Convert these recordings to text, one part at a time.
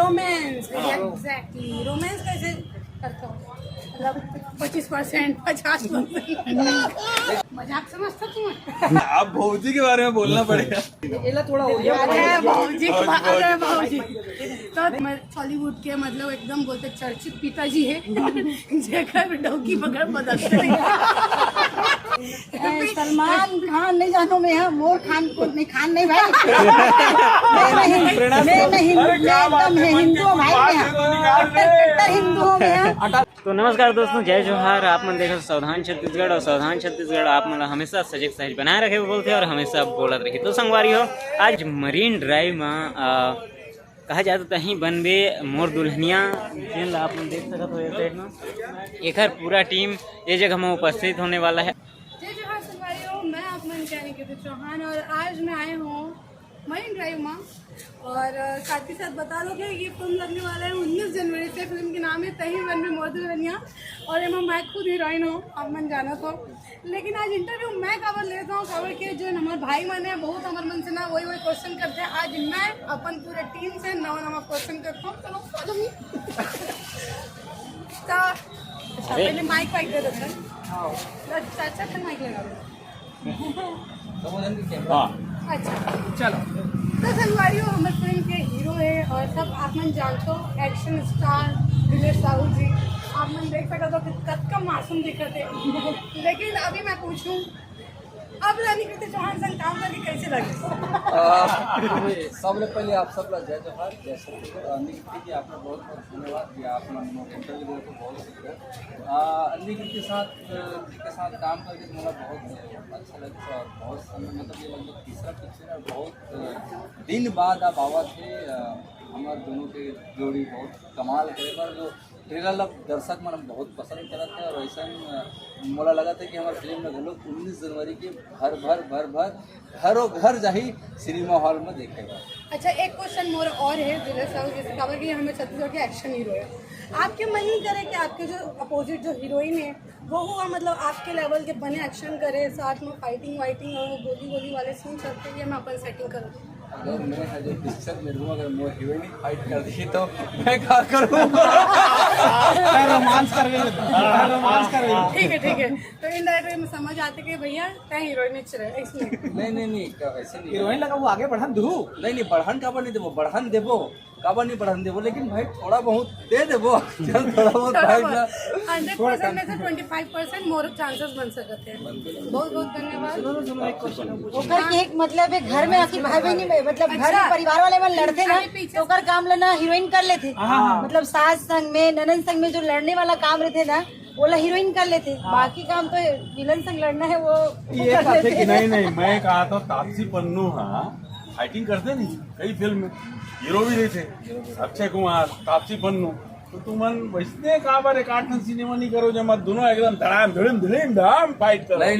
Romance exactly romance कैसे करता हूँ मतलब 25% 50% मजाक समझता तुम्हें। आप भौजी के बारे में बोलना पड़ेगा। थोड़ा हो गया अरे भाजी तो बॉलीवुड के मतलब एकदम बोलते चर्चित पिताजी है जेकर डोकी पकड़ बदलते सलमान खान नहीं जानो मैं यहाँ मोर खान को नहीं खान नहीं भाई मैं नहीं हिंदू हूँ भाई मैं हिंदू हूँ मैं। तो नमस्कार दोस्तों, जय जोहार। आप मन देखो सावधान छत्तीसगढ़, और सावधान छत्तीसगढ़ आप मतलब हमेशा सजग सहज बनाए रखे बोलते और हमेशा बोलत रखे। तो संगवारी हो आज मरीन ड्राइव में कहा जाए तो तहीं बनबे मोर दुल्हनिया जेन आप मन देख सकते हो साइड में एकर पूरा टीम ये जगह में उपस्थित होने वाला है। जय जोहार संगवारी हो, मैं आप मन के चौहान और आज मैं आए हूँ मरीन ड्राइव में और साथ ही साथ बता दो कि ये फिल्म लगने वाला है 19 जनवरी से। फिल्म के नाम है तहीं बन में मोर दुल्हनिया और एम मैं खुद हीरोइन हूँ, आप मन जाना तो। लेकिन आज इंटरव्यू मैं खबर लेता हूँ, खबर के जो हमारे भाई मन है बहुत हमारे मन से ना वही क्वेश्चन करते हैं। आज मैं अपन पूरे टीम से नवा क्वेश्चन करता हूँ। चलो अच्छा पहले माइक वाइक दे देते हैं। चाचा फिर माइक लगा दो। अच्छा चलो तो संगवारी हो हमारे फिल्म के हीरो है और सब आप मन जानते हो एक्शन स्टार विजय साहू जी। आप मन देख सकते हो कि कद का मासूम दिखते है। लेकिन अभी मैं पूछूं अब रानी कृति चौहान संग काम करके कैसे लगे? सबले पहले आप सब लोग जय जोहार जय छत्तीसगढ़। अन्नी कृति जी आपने बहुत बहुत धन्यवाद दिया, आपने इंटरव्यू दिया तो बहुत शुक्रिया। अन्नी कृति के साथ काम करके मुझे बहुत अच्छा लगा और बहुत समय मतलब ये लगभग तीसरा पिक्चर है। बहुत दिन बाद आप आवा थे हमारे दोनों के जोड़ी बहुत कमाल करे जो ट्रेलर अब दर्शक मन बहुत पसंद करते हैं और ऐसा मोला लगा था कि हमारे फिल्म में लोग 19 जनवरी के घरों घर जाही सिनेमा हॉल में देखेगा। अच्छा एक क्वेश्चन मोर और है विजय साहू जैसे खबर की हमें छत्तीसगढ़ के एक्शन हीरो है। आपके मन नहीं करे कि आपके जो अपोजिट जो हीरोइन है वो हुआ मतलब आपके लेवल के बने एक्शन करे साथ में फाइटिंग वाइटिंग और गोली वाले सीन चलते हैं मैं अपन सेटिंग करूँ? अगर मैं जो पिक्चर में रहूँ अगर वो हीरोइन फाइट कर दी तो मैं क्या करूँ? रोमांस कर ठीक है तो इनडायरेक्टली में समझ आते कि भैया क्या हीरोइन रहे इसमें नहीं ऐसे नहीं हीरोइन लगा वो आगे बढ़न दू नहीं बढ़न काबर नहीं देवो बढ़न देवो काबर नहीं बढ़न देवो लेकिन भाई थोड़ा बहुत दे देवो चल थोड़ा बहुत 100% में से 25% मोर चांसेस बन सकते हैं। बहुत बहुत धन्यवाद। ओकर के एक मतलब है घर में आखिर भाई बहन मतलब घर में परिवार वाले में लड़ते ना तो ओकर काम लेना हीरोइन कर लेते मतलब सास संग में ननन संग में जो लड़ने वाला काम रहते ना वो हीरोइन कर लेते। बाकी काम तो विलन संग लड़ना है वो ये बात है कि नहीं मैं कहा था तापसी पन्नू हाँ फाइटिंग करते नहीं कई फिल्म में हीरो भी रहे थे अक्षय कुमार तापसी पन्नू तो तुमन वैसने कहा बार एक 8 सिनेमा नहीं करो जब मत दोनों एकदम धड़ाम फाइट करो। नहीं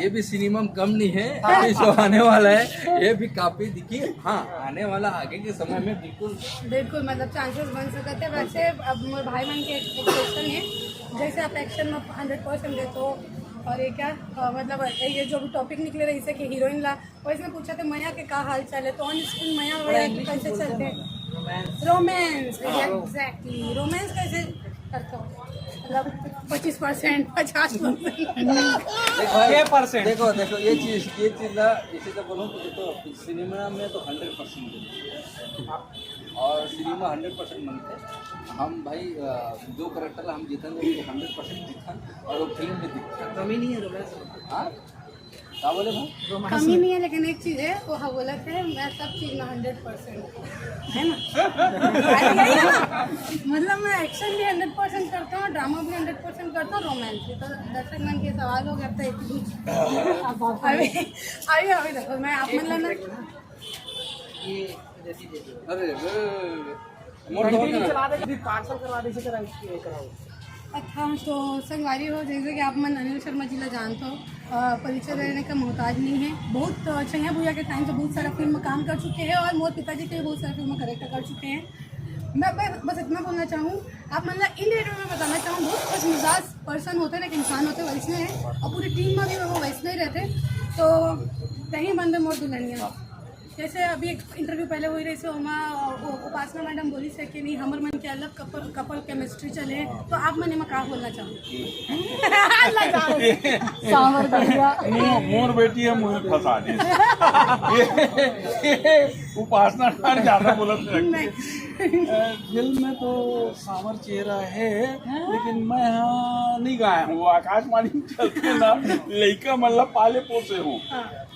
ये भी सिनेमा में कम नहीं है अभी जो आने वाला है ये भी काफी दिखी। हाँ आने वाला आगे के समय में बिल्कुल मतलब चांसेस बन सकते हैं। वैसे अब मेरे भाई मन के एक क्वेश्चन है जैसे आप एक्शन में 100% देते हो और ये क्या मतलब ये जो भी टॉपिक निकले रही से कि हीरोइन ला वैसे में पूछा थे मैया के का हाल चाल है तो ऑन स्क्रीन मैया वगैरह कैसे चलते हैं? रोमांस एग्जैक्टली रोमांस कैसे करता हूँ मतलब 25% 50%। देखो ये चीज ना इसे तो बोलूँ तो देखो सिनेमा में तो 100% और सिनेमा 100% मनते हम भाई जो करेक्टर हम जीतन 100% जीतन और वो फिल्म में दिखता कमी नहीं है रोमांस। हाँ क्या बोले भाई कमी नहीं है लेकिन एक चीज है वो हाँ बोला थे मैं सब चीज में 100% है ना मतलब मैं एक्शन भी 100% करता हूँ ड्रामा भी 100% करता हूँ रोमांस भी। तो दर्शक मन के सवाल हो गया था अभी देखो मैं आप मतलब ना अरे पार्सल करवा दे कराओ। अच्छा तो संगवारी हो जैसे कि आप मन अनिल शर्मा जी ला जानते हो परिचय देने का मोहताज नहीं है। बहुत छैया भूया के टाइम से बहुत सारा फिल्म में काम कर चुके हैं और मोर पिताजी के बहुत सारा फिल्म में करेक्टर कर चुके हैं। मैं बस इतना बोलना चाहूँ आप मतलब इन रेडियो में बताना चाहूँ बहुत खुश मिजाज पर्सन होते हैं इंसान होते वैसने हैं और पूरी टीम में भी वो वैसने ही रहते। तो कहीं बंदे मोर दुल्हनिया जैसे अभी एक इंटरव्यू पहले हुई रही से उपासना मैडम बोली से कि नहीं हमर मन के अलग कपल केमिस्ट्री चले, तो आप मैंने में का बोलना चाहूँ सांवर बढ़िया मोर बेटी है मुझे फंसा दी ये उपासना ठार ज्यादा बोलत नहीं। फिल्म में तो सांवर चेहरा है, लेकिन मैं यहाँ नहीं गाया हूँ, आकाशवाणी में चलते ना लड़का मतलब पाले पोसे हूँ,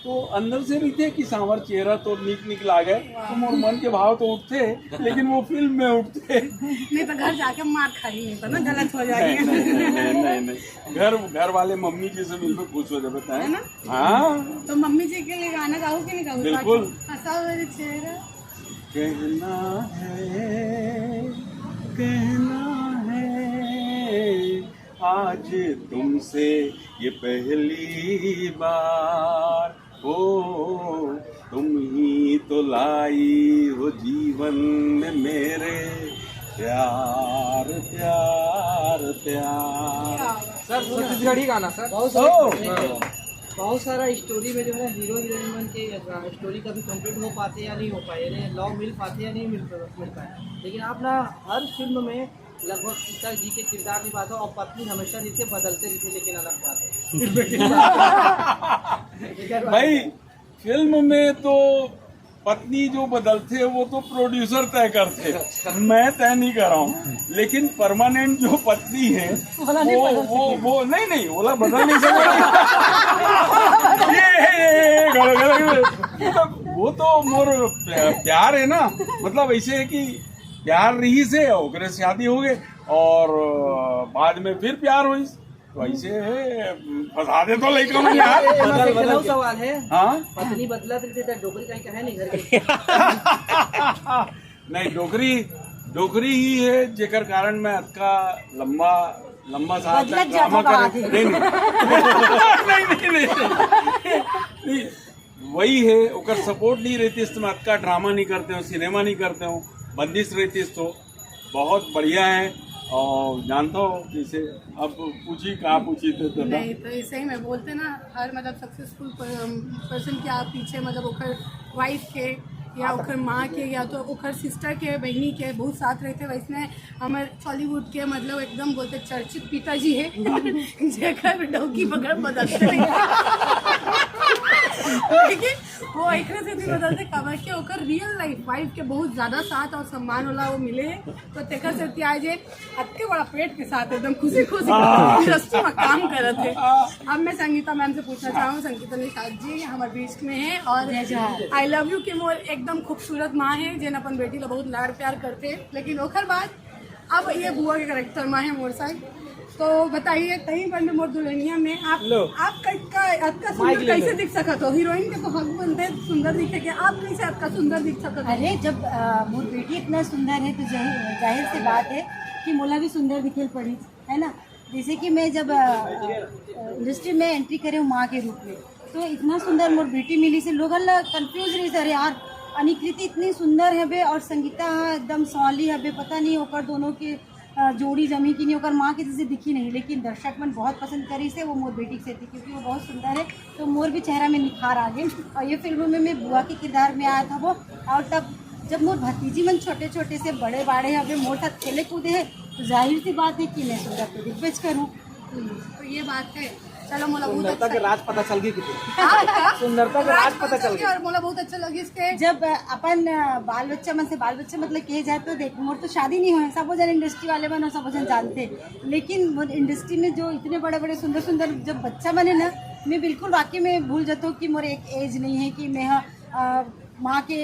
तो अंदर से भी थे कि सांवर चेहरा तो निक लागे, तो मोर मन के भाव तो उठते, लेकिन वो फिल्म में उठते नहीं तो घर जाके मार खाई नहीं तो ना गलत हो जाएगी। नहीं घर वाले मम्मी जी से मिलकर खुश हो जाते हैं ना? हाँ तो मम्मी जी के लिए गाना गाऊँ कि नहीं गाऊँ? बिल्कुल। सांवर चेहरा कहना है आज तुमसे ये पहली बार हो, तुम ही तो लाई हो जीवन में मेरे प्यार प्यार प्यार। सर छत्तीसगढ़ी गाना सर बहुत सारा स्टोरी में जो है हीरो हीरोइन बन के स्टोरी कभी कंप्लीट हो पाते या नहीं हो पाए, यानी लव मिल पाते या नहीं मिल पाए, लेकिन आप ना हर फिल्म में लगभग पिता जी के किरदार निभाते हो और पत्नी हमेशा जिसे बदलते रहते, लेकिन अलग बात है भाई फिल्म में तो पत्नी जो बदलते हैं वो तो प्रोड्यूसर तय करते, मैं तय नहीं कर रहा हूँ, लेकिन परमानेंट जो पत्नी है वो नहीं ओला बदल नहीं सकता ये वो तो मोर प्यार है ना, मतलब ऐसे है कि प्यार रही से ओकरे से शादी हो गए और बाद में फिर प्यार हुई, तो ऐसे है फंसा दे तो लड़का में यार। बदल सवाल है, हाँ पत्नी बदला देते डोकरी कहीं का है नहीं घर के नहीं डोकरी ही है जेकर कारण मैं अतका लंबा साल तक ड्रामा करे नहीं वही है, ओकर सपोर्ट नहीं रहती तो मैं अतका ड्रामा नहीं करते हूँ, सिनेमा नहीं करते हूँ, बंदिश रहती तो बहुत बढ़िया है। और जानता हो जैसे अब कहाँ पूछी थे तो नहीं तो ऐसे ही मैं बोलते ना हर मतलब सक्सेसफुल पर्सन के आप पीछे मतलब ओकर वाइफ के या ओकर माँ के या तो ओकर सिस्टर के बहनी के बहुत साथ रहते, वैसे हमारे बॉलीवुड के मतलब एकदम बोलते चर्चित पिताजी है जेकर डोकी पकड़ बदलते लेकिन वो एक से भी बदलते कवर के ओकर रियल लाइफ वाइफ के बहुत ज्यादा साथ और सम्मान वाला वो मिले, तो तेकर से त्याज अत्ते बड़ा पेट के साथ एकदम खुशी इंडस्ट्री में काम कर रहे थे। अब मैं संगीता मैम से पूछना चाहूँ, संगीता निषाद जी हमारे बीच में है और आई लव यू की मोर एकदम खूबसूरत माँ है जिन अपन बेटी ला बहुत लाड़ प्यार करते, लेकिन ओखर बाद अब ये बुआ के करेक्टर माँ है मोर साहब, तो बताइए कहीं पर मोर दुल्हनिया में आप आपका सुंदर कैसे दिख सकत हो? हीरोइन के तो हक बनते सुंदर दिखे के, आप कैसे आपका सुंदर दिख सकत हो? अरे जब मोर बेटी इतना सुंदर है तो जाहिर सी बात है कि मोला भी सुंदर दिखेल पड़ी है ना। जैसे कि मैं जब इंडस्ट्री में एंट्री करे हूँ माँ के रूप में, तो इतना सुंदर मोर बेटी मिली से लोग कंफ्यूज रही सर यार अनिकृति इतनी सुंदर है बे और संगीता एकदम सौली है बे, पता नहीं होकर दोनों की जोड़ी जमी की नहीं होकर माँ की जैसे दिखी नहीं, लेकिन दर्शक मन बहुत पसंद करी से वो मोर बेटी से थी क्योंकि वो बहुत सुंदर है, तो मोर भी चेहरा में निखार आ गए। और ये फिल्म में मैं बुआ के किरदार में आया था वो, और तब जब मोर भतीजी मन छोटे छोटे से बड़े बाड़े अभी मोर साथ खेले कूदे है, तो जाहिर सी बात है कि मैं सुंदर को दिग्गज करूँ। तो ये बात है, चलो मोला बहुत सुंदरता अच्छा के राज पता चल गई कितनी हाँ, सुंदरता के राज पता चल गई और मोला बहुत अच्छा लगी इसके जब अपन बाल बच्चा मतलब कहे जाए तो देख मोर तो शादी नहीं हुए, सब जन इंडस्ट्री वाले बन और सब जन जानते, लेकिन इंडस्ट्री में जो इतने बड़े बड़े सुंदर सुंदर जब बच्चा बने ना, मैं बिल्कुल वाकई में भूल जाता हूँ कि मोर एक एज नहीं है कि मैं माँ के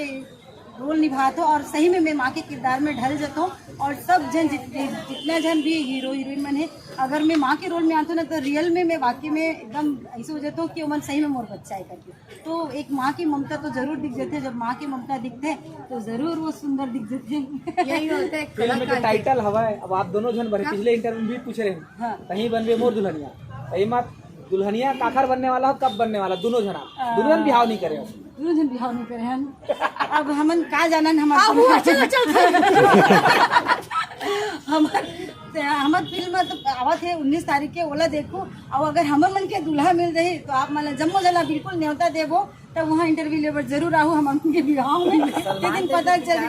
रोल निभाता हूँ और सही में मैं माँ के किरदार में ढल जाता हूँ। और सब जन जितना जन भी हीरो हीरोइन मन है, अगर मैं माँ के रोल में आता हूँ ना तो रियल में मैं वाकई में एकदम ऐसे हो जाता हूँ कि मन सही में मोर बच्चा है करके, तो एक माँ की ममता तो जरूर दिख जाते, जब माँ की ममता दिखते तो जरूर वो सुंदर दिख जाते। यही होता है फिल्म में जो टाइटल हवा है, अब आप दोनों जन बने पिछले इंटरव्यू में भी पूछ रहे हैं हाँ। कहीं बनवे मोर दुल्हनिया, कहीं मत दुल्हनिया काखर बनने वाला हो, कब बनने वाला, दोनों जना दुल्हन बिहाव नहीं करे हो, दोनों जन बिहाव नहीं करे हम, अब हमन का जानन हमारे हमर फिल्म तो आवत है 19 तारीख के, ओला देखो। और अगर हमर मन के दूल्हा मिल रही तो आप मतलब जम्मो जला बिल्कुल न्योता देवो, तब वहाँ इंटरव्यू लेबर जरूर आहू हम उनके विवाह में। लेकिन पता चले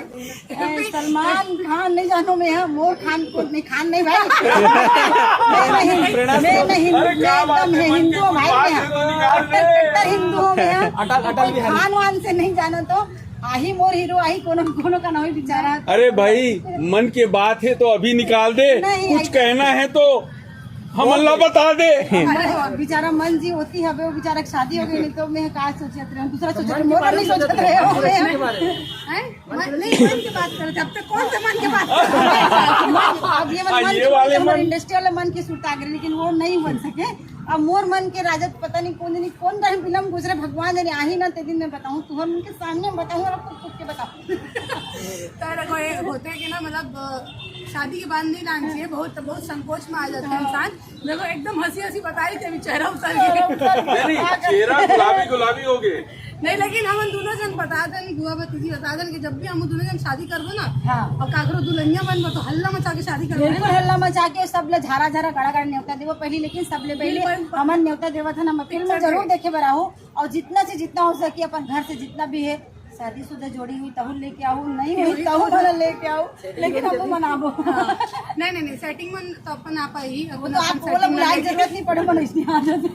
सलमान खान नहीं जानो मैं है, मोर खान को नहीं, खान नहीं भाई मैं हिंदू हूँ भाई, कट्टर हिंदू हूँ मैं, खान वान से नहीं जाना तो आही मोर हीरो आही कोनो का नहीं बेचारा। अरे भाई मन की बात है तो अभी निकाल दे, कुछ कहना है तो हम अल्लाह बता दे। अरे बेचारा मन जी होती है, वो बेचारा की शादी हो गई, नहीं तो मैं कहा सोचत रहे, दूसरा सोचत रहे, मोर नहीं सोचत रहे हो नहीं मन की बात करते, अब तक कौन से मन की बात अब ये मन इंडस्ट्री वाले मन की सूरत आ गई, लेकिन वो नहीं बन सके। अब मोर मन के राजत पता नहीं कौन टाइम फिल्म गुजरे, भगवान जाने आही ना ते दिन में बताऊं, तुहर उनके सामने बताऊं और खुद के बताऊं। तो होते हैं कि ना, मतलब शादी के बाद नहीं डांस चाहिए, बहुत संकोच में आ जाता है इंसान। देखो एकदम हंसी बता रही थी, अभी चेहरा उतर गया, चेहरा गुलाबी हो गए। नहीं लेकिन हम दोनों जन बता दें, बुआ भतीजी बता दें कि जब भी हम दोनों जन शादी करबो ना और काकरो दुल्हनिया बनबो तो हल्ला मचा के शादी करबो, बिल्कुल हल्ला मचा के सब ले झारा झारा गड़ा गड़ा न्योता देवो पहले, लेकिन सब ले पहले हमन न्योता देवा था ना, फिल्म में जरूर देखे बराहू। और जितना से जितना हो सके अपन घर से जितना भी है शादीशुदा जोड़ी हुई तहु लेके आओ, नहीं हुई तहु वाला लेके आओ, लेकिन हमको मनाबो। नहीं सेटिंग में तो अपन आप ही तो आपको बोला बुलाई जरूरत नहीं पड़े, मन इसलिए आ जाते।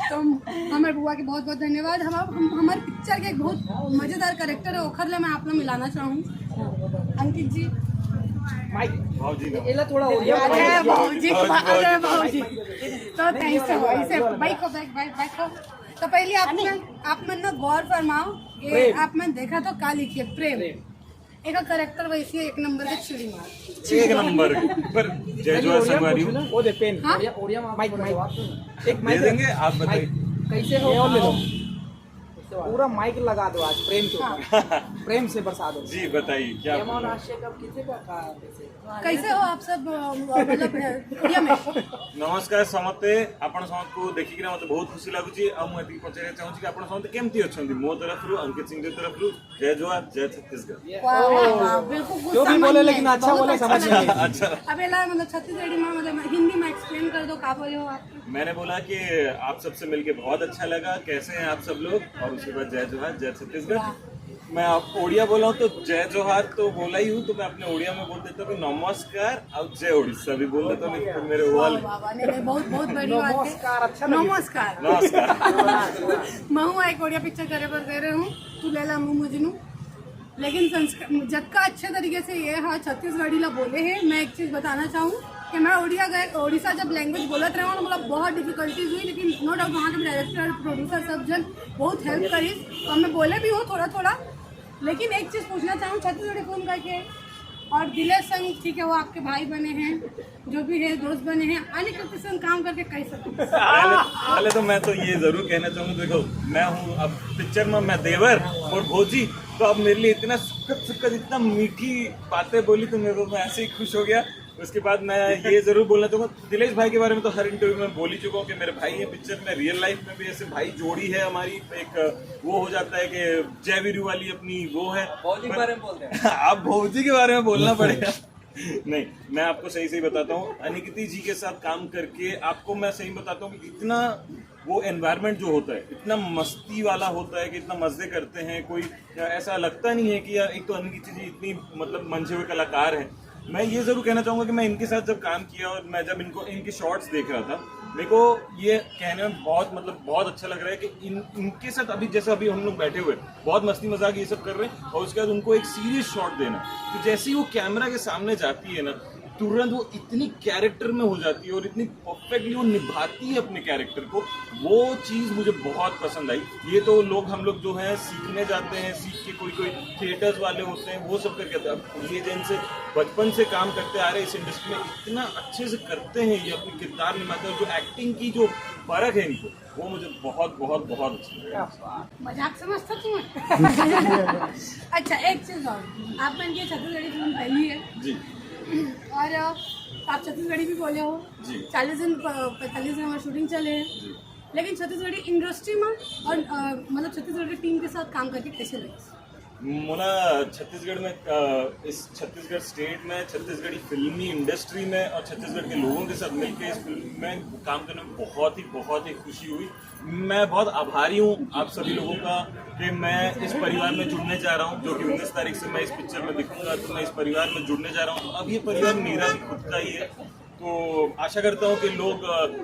तो हमारे बुआ के बहुत बहुत धन्यवाद। हमारे पिक्चर के एक बहुत मजेदार कैरेक्टर है ओखरले मैं आप लोग मिलाना चाहूँ अंकित जी, एला थोड़ा हो गया भाजी। तो थैंक्स ऐसे बाइक को तो पहले आप मन ना गौर फरमाओ, ये आप मन देखा तो का लिखिए प्रेम, एक करेक्टर वैसे एक नंबर के चिड़ी मार, एक नंबर पर जय जोहार संगवारी वो दे पेन, माइक एक माइक देंगे आप बताइए कैसे हो ले लो, पूरा माइक लगा दो आज प्रेम के ऊपर, प्रेम से बरसा दो। जी बताइए क्या कैसे हो आप सब, मतलब इंडिया में नमस्कार समस्ते आपण समस्त देखिक मत बहुत खुशी लगुच मुझे पचार चाहूँ कि आप समस्त केमती अच्छा मो तरफ अंकित सिंह तरफ जय जोहार जय छत्तीसगढ़, बिल्कुल जो भी बोले लेकिन अच्छा बोले समझ में अच्छा अब मतलब छत्तीसगढ़ी में मतलब हिंदी में एक्सप्लेन कर दो का बोले हो आप। मैंने बोला कि आप सबसे मिलके बहुत अच्छा लगा, कैसे हैं आप सब लोग, और उसके बाद जय जोहार जय छत्तीसगढ़। मैं आप ओडिया बोला हूँ तो जय जोहार तो बोला ही हूँ, तो मैं अपने ओडिया में बोल देता हूँ कि नमस्कार और जय उड़ीसा भी बोल देता हूँ, तो मेरे वाल बहुत बहुत बड़ी बात है, नमस्कार नमस्कार। मैं एक ओडिया पिक्चर करे पर कह रहे हूँ तू लेला मुँह मुझनू, लेकिन जक्का अच्छे तरीके से ये हाँ छत्तीसगढ़ी ला बोले है। मैं एक चीज़ बताना चाहूँ कि मैं ओडिशा जब लैंग्वेज बोलत रहा हूँ मतलब बहुत डिफिकल्टीज हुई, लेकिन नो डाउट वहाँ के डायरेक्टर प्रोड्यूसर सब जन बहुत हेल्प करी और मैं बोले भी हूँ थोड़ा। लेकिन एक चीज़ पूछना चाहूँ, छत्तीसगढ़ी फिल्म करके और दिलेश संग ठीक है वो आपके भाई बने हैं, जो भी है दोस्त बने हैं, अनिकेत संग काम करके कैसे पहले तो मैं तो ये जरूर कहना चाहूँगा, देखो मैं हूँ अब पिक्चर में मैं देवर और भोजी, तो अब मेरे लिए इतना सुखद इतना मीठी बातें बोली तो मेरे को मैं ऐसे ही खुश हो गया। उसके बाद मैं ये जरूर बोलना चाहूँगा दिलेश भाई के बारे में तो हर इंटरव्यू में बोल ही चुका हूँ कि मेरे भाई है पिक्चर में, रियल लाइफ में भी ऐसे भाई जोड़ी है हमारी, एक वो हो जाता है कि जय वीरू वाली अपनी वो है। भौजी के बारे में बोल रहे हैं आप भौजी के बारे में बोलना पड़ेगा। नहीं मैं आपको सही बताता हूँ, अनिकिति जी के साथ काम करके आपको मैं सही बताता हूँ कि इतना वो एनवायरनमेंट जो होता है इतना मस्ती वाला होता है कि इतना मजे करते हैं, कोई ऐसा लगता नहीं है कि यार एक तो अनिकिति जी इतनी मतलब मंझे हुए कलाकार हैं। मैं ये जरूर कहना चाहूँगा कि मैं इनके साथ जब काम किया और मैं जब इनके शॉर्ट्स देख रहा था, मेरे को ये कहने में बहुत अच्छा लग रहा है कि इनके साथ अभी जैसे अभी हम लोग बैठे हुए बहुत मस्ती मजाक ये सब कर रहे हैं, और उसके बाद उनको एक सीरियस शॉट देना, तो जैसे ही वो कैमरा के सामने जाती है ना तुरंत वो इतनी कैरेक्टर में हो जाती है और इतनी परफेक्टली वो निभाती है अपने कैरेक्टर को, वो चीज़ मुझे बहुत पसंद आई। ये तो हम लोग जो है सीखने जाते हैं, सीख के कोई थिएटर्स वाले होते हैं वो सब करके आते हैं। अब ये जिनसे बचपन से काम करते आ रहे हैं इस इंडस्ट्री में इतना अच्छे से करते हैं, ये अपने किरदार निभाते हैं, जो एक्टिंग की जो फर्क है इनको वो मुझे बहुत अच्छा लगा। मजाक समझता तुम्हें अच्छा एक चीज़ और, आप मन की छत्तीसगढ़ी फिल्म पहली है जी, और आप छत्तीसगढ़ी भी बोले हो, 40 दिन 45 दिन हमारी शूटिंग चले हैं, लेकिन छत्तीसगढ़ी इंडस्ट्री में और मतलब छत्तीसगढ़ी टीम के साथ काम करके कैसे लगे? मोला छत्तीसगढ़ में इस छत्तीसगढ़ स्टेट में छत्तीसगढ़ी फिल्मी इंडस्ट्री में और छत्तीसगढ़ के लोगों के साथ मिलकर इस फिल्म में काम करने में बहुत ही खुशी हुई। मैं बहुत आभारी हूँ आप सभी लोगों का कि मैं इस परिवार में जुड़ने जा रहा हूँ, जो कि 19 तारीख से मैं इस पिक्चर में दिखूंगा, तो मैं इस परिवार में जुड़ने जा रहा हूँ। अब ये परिवार मेरा भी खुद का ही है, तो आशा करता हूँ कि लोग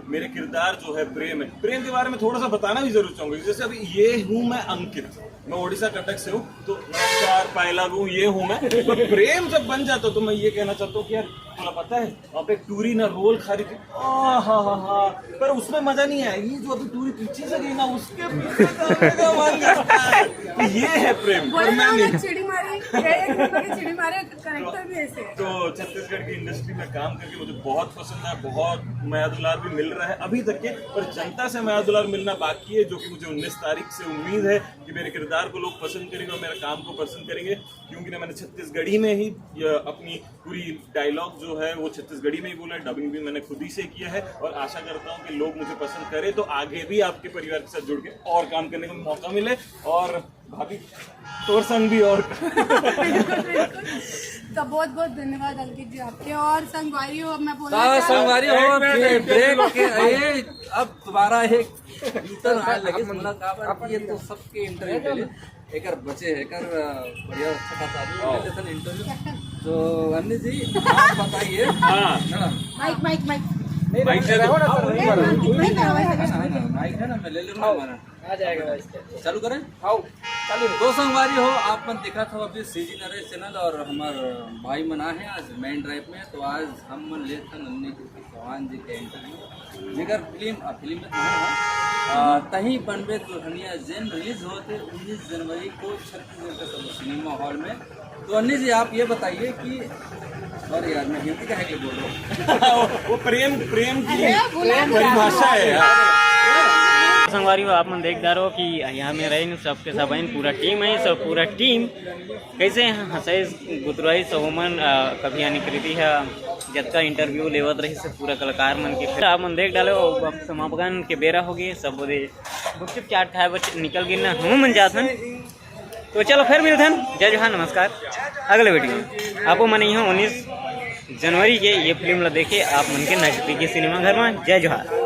मेरे किरदार जो है प्रेम के बारे में थोड़ा सा बताना भी जरूर चाहूँगा। जैसे अभी ये हूँ मैं अंकित, मैं ओडिशा कटक से हूँ, तो नमस्कार पायलाग हूँ, ये हूँ मैं। तो प्रेम जब बन जाता तो मैं ये कहना चाहता हूँ कि यार तुम्हें पता है वहाँ पे टूरी ना रोल खा रही थी, हाँ, पर उसमें मजा नहीं आया। ये जो अभी टूरी पीछे से गई ना, उसके पीछे का मन करता है। तो ये है प्रेम। बोले ना उन्हें चिड़ी मारी, एक नंबर की चिड़ी मारे, करेक्टर भी ऐसे है। तो छत्तीसगढ़ की इंडस्ट्री में काम करके मुझे बहुत पसंद है, बहुत माया दुलार भी मिल रहा है अभी तक के, पर जनता से माया दुलार मिलना बाकी है, जो कि मुझे 19 तारीख से उम्मीद है कि मेरे किरदार को लोग पसंद करेंगे और मेरे काम को पसंद करेंगे, क्योंकि मैंने छत्तीसगढ़ी में ही अपनी पूरी डायलॉग जो है वो छत्तीसगढ़ी में ही बोला है, डबिंग भी मैंने खुद ही से किया है, और आशा करता हूँ कि लोग मुझे पसंद करें तो आगे भी आपके परिवार के साथ जुड़ के और काम करने का मौका मिले, और भाभी तोर संग भी और तो बहुत बहुत धन्यवाद अंकित जी आपके। और संगवारी हो, अब मैं बोलना संगवारी हो ब्रेक के अब दोबारा एक इंटर आने लगे अब ये तो सबके इंटरव्यू के लिए एक बचे है कर बढ़िया अच्छा खासा इंटरव्यू। तो अन्य जी आप बताइए। माइक माइक से दो। माइक है ना, मैं ले लूँगा, आ जाएगा। चालू करें? आओ चालू। तो संगवारी हो, आप मन दिखा था अभी सीजी नरेश चैनल और हमार भाई मना है आज मेन ड्राइव में, तो आज हम मन ले थे नन्ही चौहान जी के इंटरव्यू, जेकर फिल्म में तही बनबे दुल्हनिया जेन रिलीज होते 19 जनवरी को छत्तीसगढ़ के सब सिनेमा हॉल में। तो अन्नी जी आप ये बताइए कि, और यार मैं हिंदी का है कि बोल रहा हूँ वो प्रेम की परिभाषा है यार। संगवारी हो, आप मन देखदार हो कि यहाँ में रही सबके सब आइन पूरा टीम है, सब पूरा टीम कैसे हंसाई गुतराई सबमन कभी अनिकृति है जतका इंटरव्यू लेवत रही से पूरा कलाकार मन के, फिर आप मन देख डाले समापन के बेरा होगी, सब बोले गुपचुप चाट खाए बच्चे निकल गए ना, हम मन जात हन। तो चलो फिर मिलते हैं, जय जोहार, नमस्कार। अगले वीडियो में आपको मन यहाँ 19 जनवरी के ये फिल्म ला देखे आप मन के नजदीकी सिनेमा घर में। जय जोहार।